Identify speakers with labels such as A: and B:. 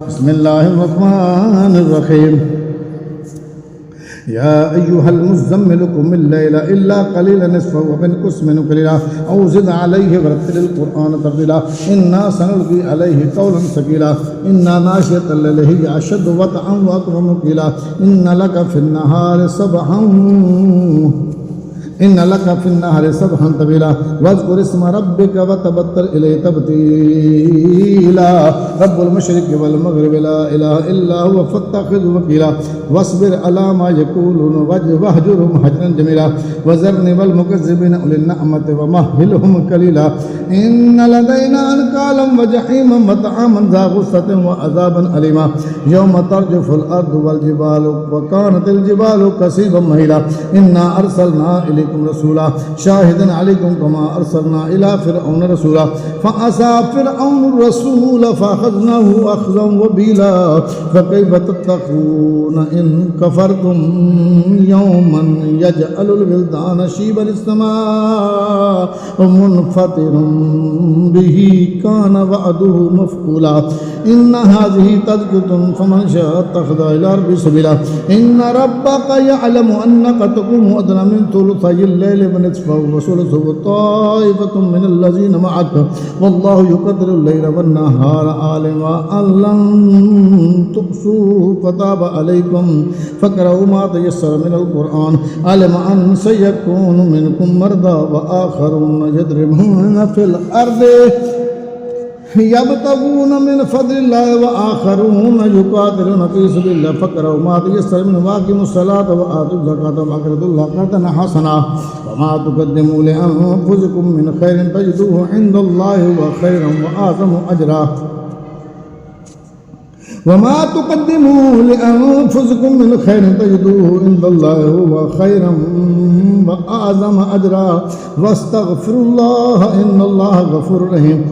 A: بسم الله الرحمن الرحيم يا أيها المزمل قم الليل إلا قليلا نصفه وانقص منه قليلا أو زد عليه ورتل القرآن ترتيلا إنا سنلقي عليه قولا ثقيلا إنا ناشئة الليل هي أشد وطئا وأقوم قيلا إن لك في النهار سبحا طويلا واذكر اسم ربك وتبتل إليه تبتيلا رب المشرق والمغرب لا إله إلا هو فاتخذه وكيلا واصبر على ما يقولون واهجرهم هجرا جميلا وذرني والمكذبين أولي النعمة ومهلهم قليلا إن لدينا أنكالا وجحيما وطعاما ذا غصة وعذابا أليما يوم ترجف الأرض والجبال وكانت الجبال كثيبا مهيلا إنا أرسلنا إليكم رسولا شاهدا عليكم كما أرسلنا إلى فرعون رسولا فعصى فرعون الرسول فأخذناه أخذا وبيلا فكيف تتقون إن كفرتم يوما يجعل الولدان شيبا السماء منفطر به كان وعده مفعولا إن هذه تذكرة فمن شاء اتخذ إلى ربه سبيلا إن ربك يعلم أنك تقوم أدنى من ثلثي الليل ونصفه وثلثه وطائفة من الذين معك والله يقدر الليل والنهار عالما أن لن تحصوا فتاب عليكم فاقرؤوا ما تيسر من القرآن علم أن سيكون منكم مرضى وآخرون يضربون في الأرض يبتغون من فضل الله وآخرون يقاتلون في سبيل الله فاقرؤوا ما تيسر منه وأقيموا الصلاة وآتوا الزكاة وأقرضوا الله قرضا حسنا وما تقدموا لأنفسكم من خير تجدوه عند الله وخيرا وأعظم أجرا وما تقدموا لأنفسكم من خير تجدوه عند الله هو خيرا وأعظم أجرا واستغفروا الله إن الله غفور رحيم